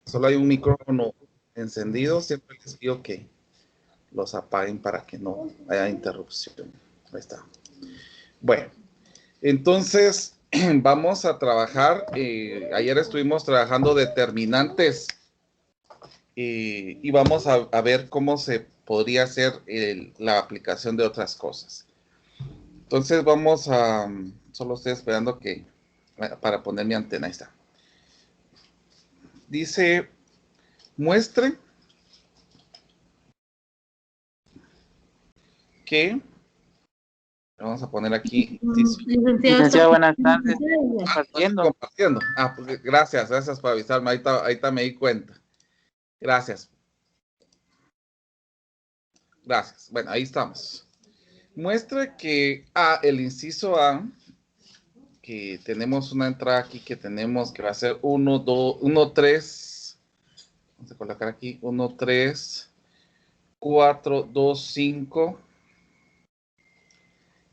solo hay un micrófono encendido, siempre les digo que los apaguen para que no haya interrupción. Ahí está. Bueno, entonces vamos a trabajar. Ayer estuvimos trabajando determinantes y vamos a ver cómo se podría hacer la aplicación de otras cosas. Entonces vamos a... Solo estoy esperando para poner mi antena. Ahí está. Dice, muestre que... Vamos a poner aquí. Licenciado, buenas tardes. Compartiendo. Compartiendo. Pues, gracias por avisarme. Ahorita me di cuenta. Gracias. Gracias. Bueno, ahí estamos. Muestre que el inciso A, que tenemos una entrada aquí que tenemos que va a ser 1, 2, 1, 3. Vamos a colocar aquí 1, 3, 4, 2, 5.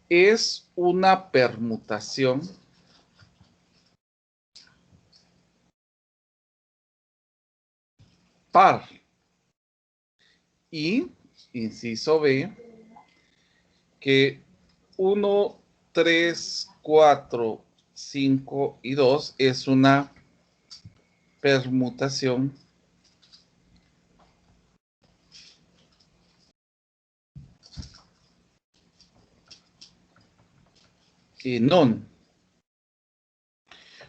Es una permutación par. Y, inciso B, que 1, 3, 4, 5 y 2 es una permutación non.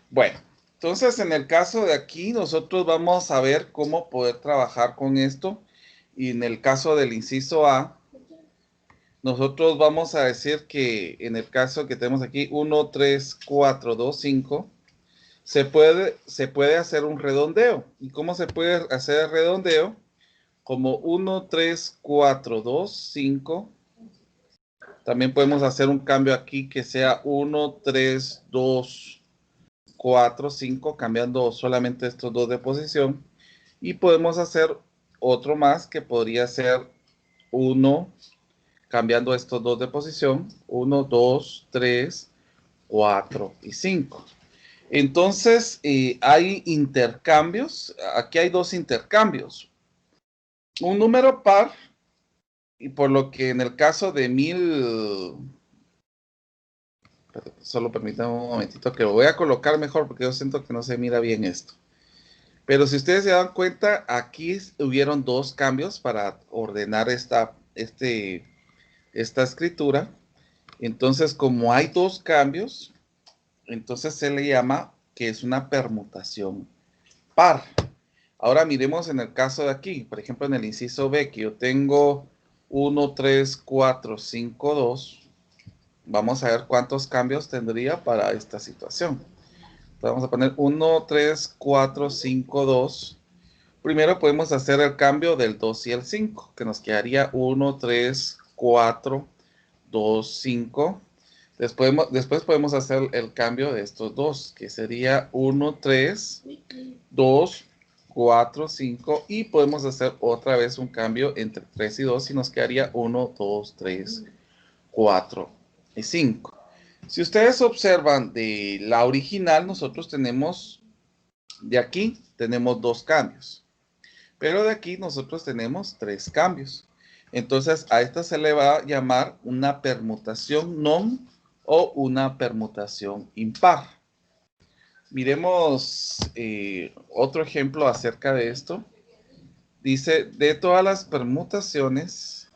Bueno, entonces en el caso de aquí nosotros vamos a ver cómo poder trabajar con esto. Y en el caso del inciso A, nosotros vamos a decir que en el caso que tenemos aquí 1, 3, 4, 2, 5, se puede hacer un redondeo. ¿Y cómo se puede hacer el redondeo? Como 1, 3, 4, 2, 5. También podemos hacer un cambio aquí que sea 1, 3, 2, 4, 5, cambiando solamente estos dos de posición. Y podemos hacer otro más que podría ser 1, cambiando estos dos de posición. 1, 2, 3, 4 y 5. Entonces, hay intercambios. Aquí hay dos intercambios. Un número par, y por lo que en el caso de 1000... Solo permítanme un momentito que lo voy a colocar mejor porque yo siento que no se mira bien esto. Pero si ustedes se dan cuenta, aquí hubieron dos cambios para ordenar esta escritura. Entonces, como hay dos cambios, entonces se le llama que es una permutación par. Ahora miremos en el caso de aquí, por ejemplo, en el inciso B, que yo tengo 1, 3, 4, 5, 2. Vamos a ver cuántos cambios tendría para esta situación. Entonces vamos a poner 1, 3, 4, 5, 2. Primero podemos hacer el cambio del 2 y el 5, que nos quedaría 1, 3, 4, 2, 5. Después podemos hacer el cambio de estos dos, que sería 1, 3, 2, 4, 5. Y podemos hacer otra vez un cambio entre 3 y 2 y nos quedaría 1, 2, 3, 4 y 5. Si ustedes observan de la original, nosotros tenemos, de aquí tenemos dos cambios. Pero de aquí nosotros tenemos tres cambios. Entonces a esta se le va a llamar una permutación non o una permutación impar. Miremos otro ejemplo acerca de esto. Dice, de todas las permutaciones,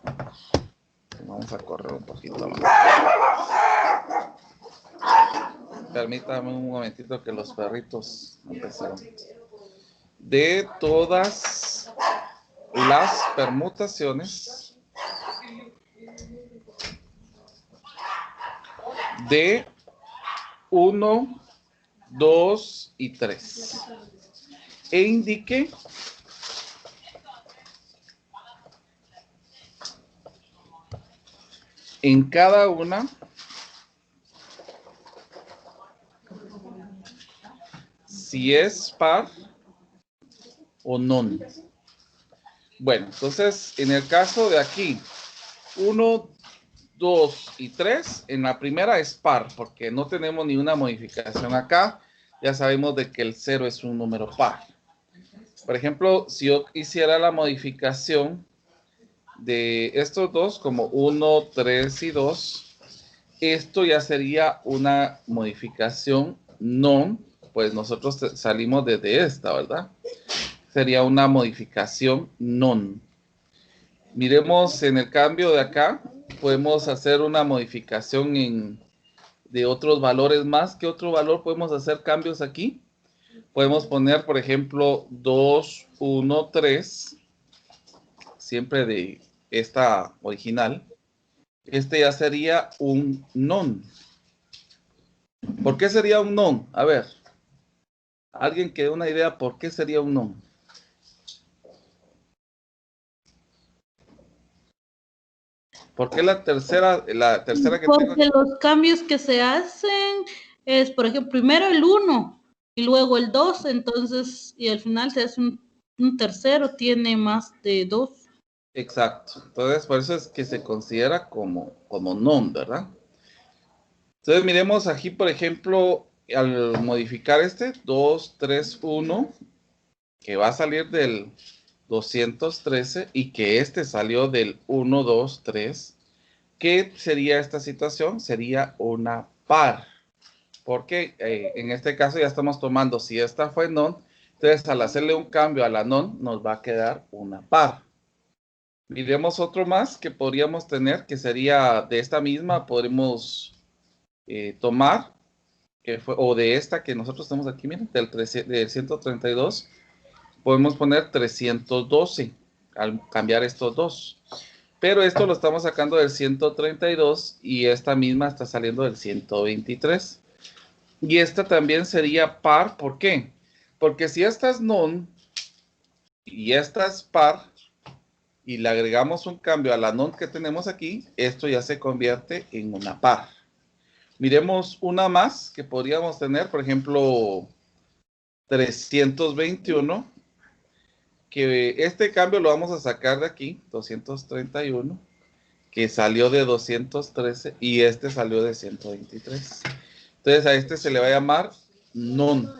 vamos a correr un poquito más. Permítame un momentito que los perritos empezaron. De todas las permutaciones de 1, 2 y 3. E indique en cada una si es par o non. Bueno, entonces en el caso de aquí, 1, 2 y 3, en la primera es par, porque no tenemos ni una modificación acá. Ya sabemos de que el 0 es un número par. Por ejemplo, si yo hiciera la modificación de estos dos como 1, 3 y 2, esto ya sería una modificación non, pues nosotros salimos desde esta, ¿verdad? Sería una modificación non. Miremos en el cambio de acá, podemos hacer una modificación de otros valores más. ¿Qué otro valor podemos hacer cambios aquí? Podemos poner, por ejemplo, 2, 1, 3, siempre de esta original. Este ya sería un non. ¿Por qué sería un non? A ver, ¿alguien que dé una idea por qué sería un non? ¿Por qué la tercera que Porque tengo? los cambios que se hacen es, por ejemplo, primero el 1 y luego el 2, entonces, y al final se hace un tercero, tiene más de 2. Exacto. Entonces, por eso es que se considera como non, ¿verdad? Entonces, miremos aquí, por ejemplo, al modificar este 2, 3, 1, que va a salir del 213 y que este salió del 1, 2, 3. ¿Qué sería esta situación? Sería una par. Porque en este caso ya estamos tomando, si esta fue non, entonces al hacerle un cambio a la non, nos va a quedar una par. Miremos otro más que podríamos tener, que sería de esta misma, podremos tomar, que fue, o de esta que nosotros tenemos aquí, miren, del 132, podemos poner 312 al cambiar estos dos. Pero esto lo estamos sacando del 132 y esta misma está saliendo del 123. Y esta también sería par, ¿por qué? Porque si esta es non y esta es par y le agregamos un cambio a la non que tenemos aquí, esto ya se convierte en una par. Miremos una más que podríamos tener, por ejemplo, 321, que este cambio lo vamos a sacar de aquí, 231, que salió de 213 y este salió de 123. Entonces a este se le va a llamar non.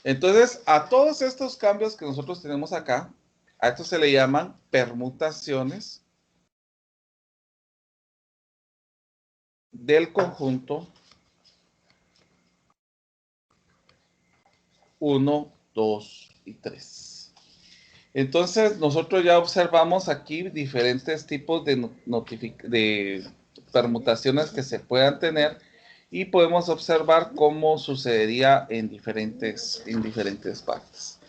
Entonces a todos estos cambios que nosotros tenemos acá, a estos se le llaman permutaciones del conjunto 1, 2 y 3. Entonces nosotros ya observamos aquí diferentes tipos de permutaciones que se puedan tener y podemos observar cómo sucedería en diferentes partes.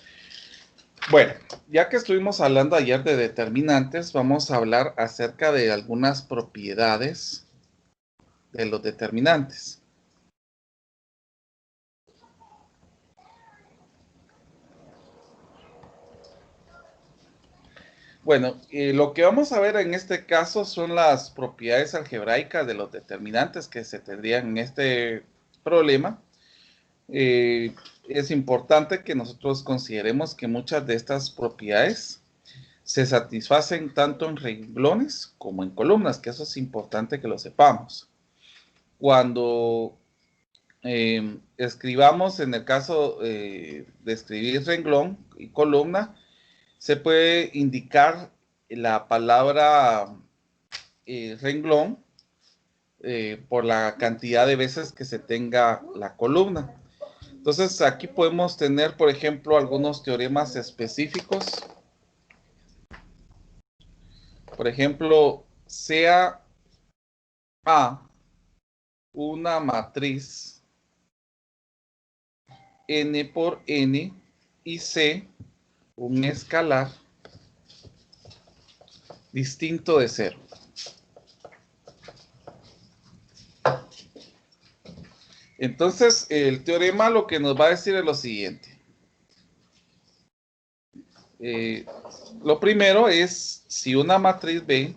Bueno, ya que estuvimos hablando ayer de determinantes, vamos a hablar acerca de algunas propiedades de los determinantes. Bueno, lo que vamos a ver en este caso son las propiedades algebraicas de los determinantes que se tendrían en este problema. Es importante que nosotros consideremos que muchas de estas propiedades se satisfacen tanto en renglones como en columnas, que eso es importante que lo sepamos. Cuando escribamos, en el caso de escribir renglón y columna, se puede indicar la palabra renglón por la cantidad de veces que se tenga la columna. Entonces aquí podemos tener, por ejemplo, algunos teoremas específicos. Por ejemplo, sea A una matriz n por n y C un escalar distinto de 0. Entonces, el teorema lo que nos va a decir es lo siguiente. Lo primero es si una matriz B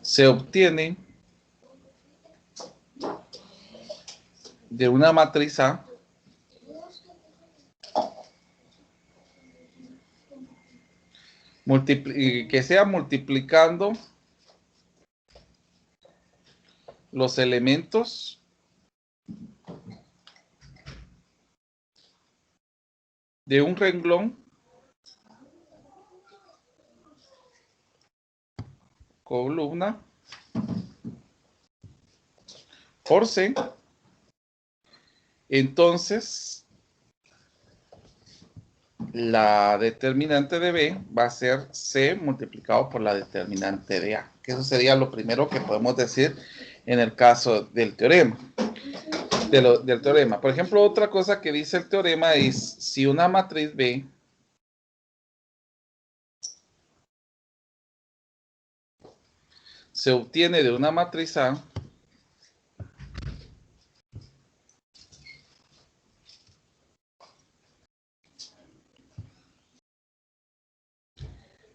se obtiene de una matriz A que sea multiplicando los elementos de un renglón columna por C, entonces la determinante de B va a ser C multiplicado por la determinante de A, que eso sería lo primero que podemos decir en el caso del teorema. Del teorema. Por ejemplo, otra cosa que dice el teorema es si una matriz B se obtiene de una matriz A,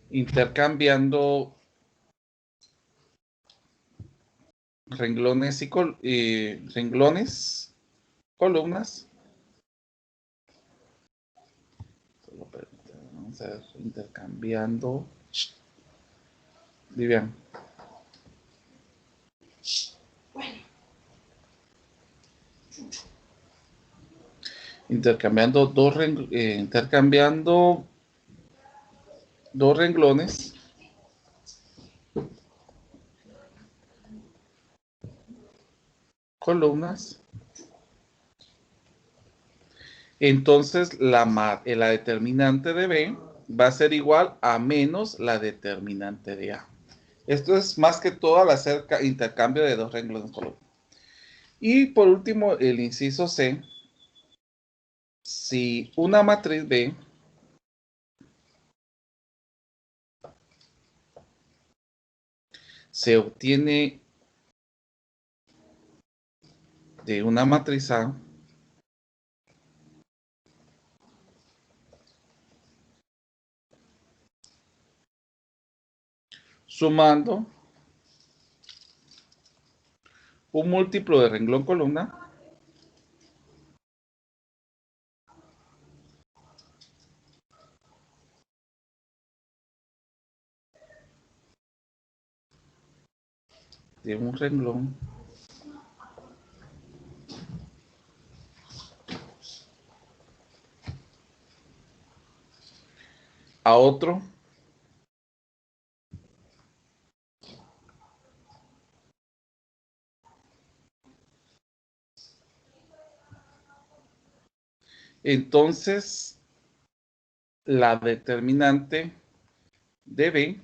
intercambiando renglones renglones, columnas. Vamos a ver, intercambiando. Vivian. Intercambiando dos renglones columnas, entonces la determinante de B va a ser igual a menos la determinante de A. Esto es más que todo al hacer intercambio de dos renglones columnas. Y por último, el inciso C, si una matriz B se obtiene de una matriz A, sumando un múltiplo de renglón columna de un renglón a otro entonces la determinante de B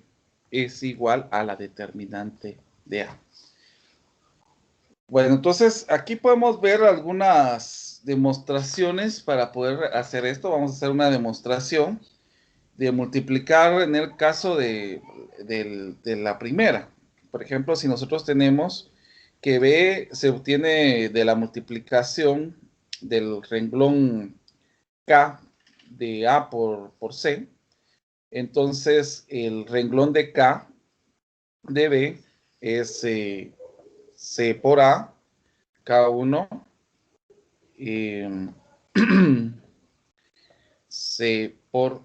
es igual a la determinante de A. Bueno, entonces aquí podemos ver algunas demostraciones para poder hacer esto. Vamos a hacer una demostración de multiplicar en el caso de la primera. Por ejemplo, si nosotros tenemos que B se obtiene de la multiplicación del renglón K de A por C, entonces el renglón de K de B es C por A, K1, C por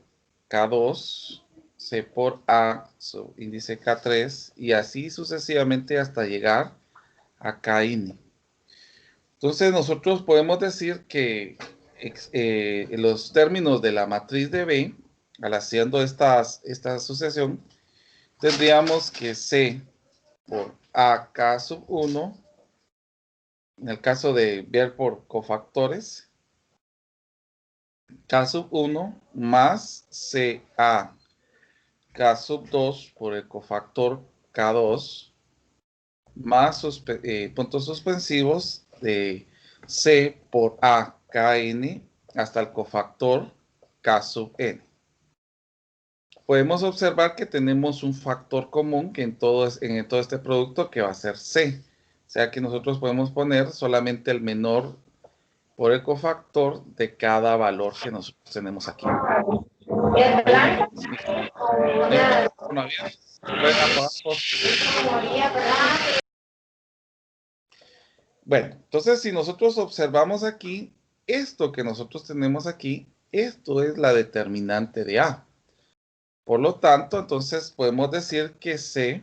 K2, C por A, índice K3, y así sucesivamente hasta llegar a Kn. Entonces nosotros podemos decir que los términos de la matriz de B, al haciendo esta sucesión, tendríamos que C por AK sub 1, en el caso de ver por cofactores, K sub 1 más CA K sub 2 por el cofactor K2 más puntos suspensivos de C por A KN hasta el cofactor K sub N. Podemos observar que tenemos un factor común que en todo este producto que va a ser C. O sea que nosotros podemos poner solamente el menor por el cofactor de cada valor que nosotros tenemos aquí. Bueno, entonces si nosotros observamos aquí, esto que nosotros tenemos aquí, esto es la determinante de A. Por lo tanto, entonces podemos decir que C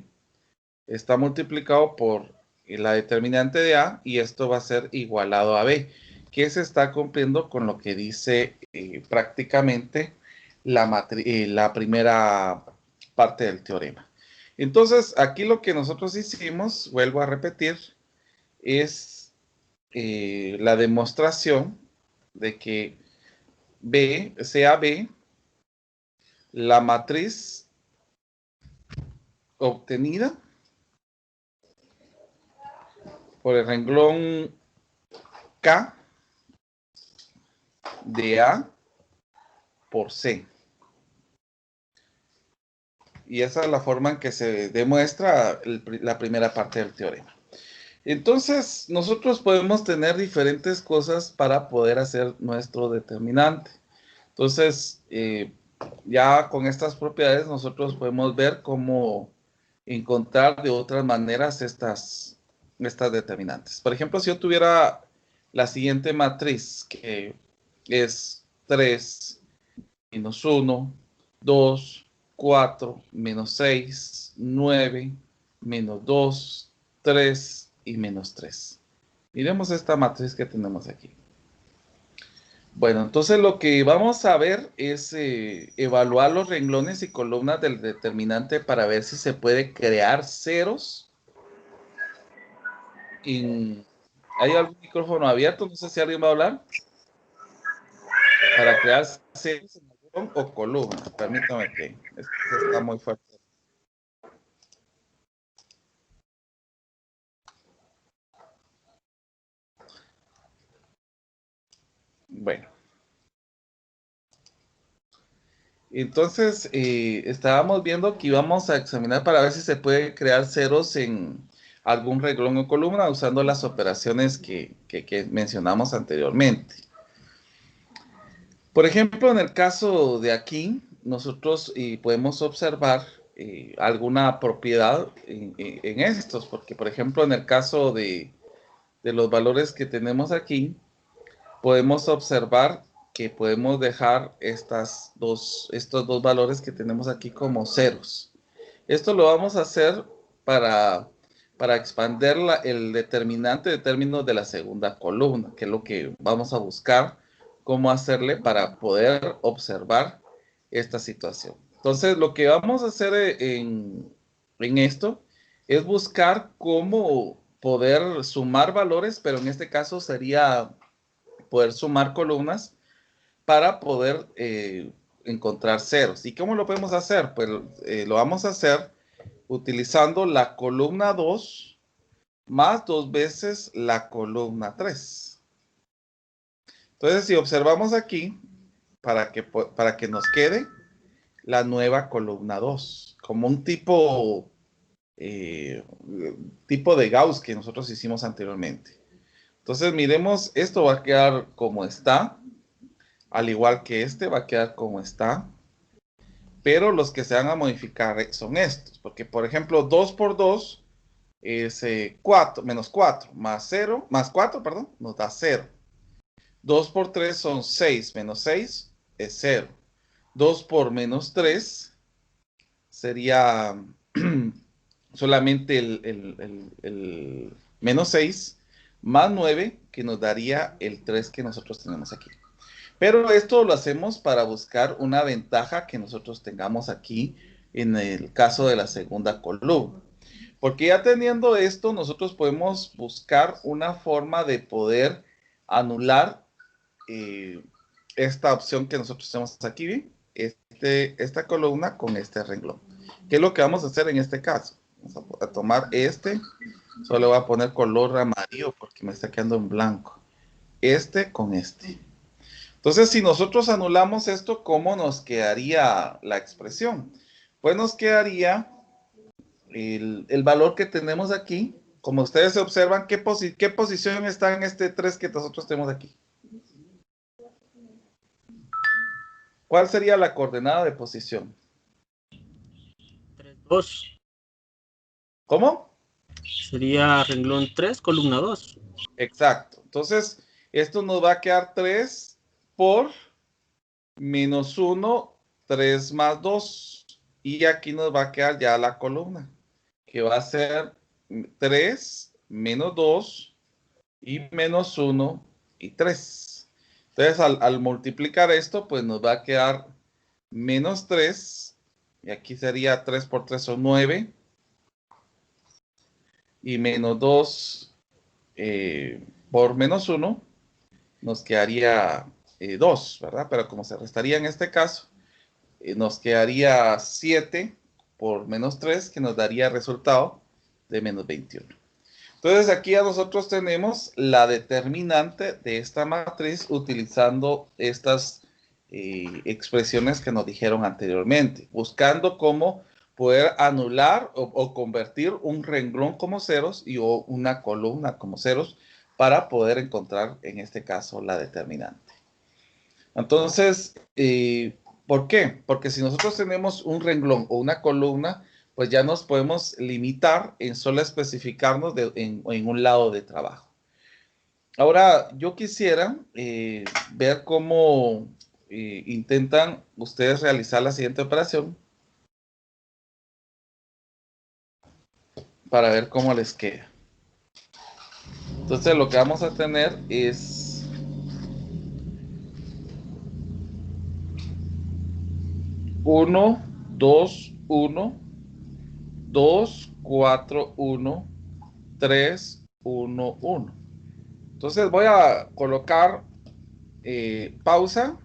está multiplicado por la determinante de A y esto va a ser igualado a B. que se está cumpliendo con lo que dice prácticamente la primera parte del teorema. Entonces, aquí lo que nosotros hicimos, vuelvo a repetir, es la demostración de que B, sea B, la matriz obtenida por el renglón K de A por C. Y esa es la forma en que se demuestra la primera parte del teorema. Entonces, nosotros podemos tener diferentes cosas para poder hacer nuestro determinante. Entonces, ya con estas propiedades nosotros podemos ver cómo encontrar de otras maneras estas determinantes. Por ejemplo, si yo tuviera la siguiente matriz, que es 3, menos 1, 2, 4, menos 6, 9, menos 2, 3 y menos 3. Miremos esta matriz que tenemos aquí. Bueno, entonces lo que vamos a ver es evaluar los renglones y columnas del determinante para ver si se puede crear ceros. ¿Hay algún micrófono abierto? No sé si alguien va a hablar. Para crear ceros en renglón o columna. Permítame que está muy fuerte. Bueno. Entonces, estábamos viendo que íbamos a examinar para ver si se puede crear ceros en algún renglón o columna usando las operaciones que mencionamos anteriormente. Por ejemplo, en el caso de aquí, nosotros podemos observar alguna propiedad en estos, porque por ejemplo, en el caso de los valores que tenemos aquí, podemos observar que podemos dejar estos dos valores que tenemos aquí como ceros. Esto lo vamos a hacer para expandir el determinante de términos de la segunda columna, que es lo que vamos a buscar cómo hacerle para poder observar esta situación. Entonces, lo que vamos a hacer en esto es buscar cómo poder sumar valores, pero en este caso sería poder sumar columnas para poder encontrar ceros. ¿Y cómo lo podemos hacer? Pues lo vamos a hacer utilizando la columna 2 más 2 veces la columna 3. Entonces, si observamos aquí, para que nos quede la nueva columna 2, como un tipo de Gauss que nosotros hicimos anteriormente. Entonces, miremos, esto va a quedar como está, al igual que este va a quedar como está, pero los que se van a modificar son estos, porque por ejemplo 2 por 2 es 4, menos 4, más 0, más 4, perdón, nos da 0. 2 por 3 son 6, menos 6 es 0. 2 por menos 3 sería solamente el menos 6, más 9, que nos daría el 3 que nosotros tenemos aquí. Pero esto lo hacemos para buscar una ventaja que nosotros tengamos aquí en el caso de la segunda columna. Porque ya teniendo esto, nosotros podemos buscar una forma de poder anular esta opción que nosotros tenemos aquí, esta columna con este renglón. ¿Qué es lo que vamos a hacer en este caso? Vamos a tomar este, solo le voy a poner color amarillo porque me está quedando en blanco. Este con este. Entonces, si nosotros anulamos esto, ¿cómo nos quedaría la expresión? Pues nos quedaría el valor que tenemos aquí. Como ustedes observan, ¿qué posición está en este 3 que nosotros tenemos aquí? ¿Cuál sería la coordenada de posición? 3, 2. ¿Cómo? Sería renglón 3, columna 2. Exacto. Entonces, esto nos va a quedar 3 por menos 1, 3 más 2. Y aquí nos va a quedar ya la columna, que va a ser 3 menos 2 y menos 1 y 3. Entonces, al multiplicar esto, pues nos va a quedar menos 3. Y aquí sería 3 por 3 son 9. Y menos 2 por menos 1 nos quedaría 2, ¿verdad? Pero como se restaría en este caso, nos quedaría 7 por menos 3, que nos daría resultado de menos 21. Entonces aquí ya nosotros tenemos la determinante de esta matriz utilizando estas expresiones que nos dijeron anteriormente, buscando cómo poder anular o convertir un renglón como ceros y o una columna como ceros para poder encontrar en este caso la determinante. Entonces, ¿por qué? Porque si nosotros tenemos un renglón o una columna, pues ya nos podemos limitar en solo especificarnos en un lado de trabajo. Ahora, yo quisiera ver cómo intentan ustedes realizar la siguiente operación para ver cómo les queda. Entonces, lo que vamos a tener es 1, 2, 1, 2, 4, 1, 3, 1, 1. Entonces voy a colocar pausa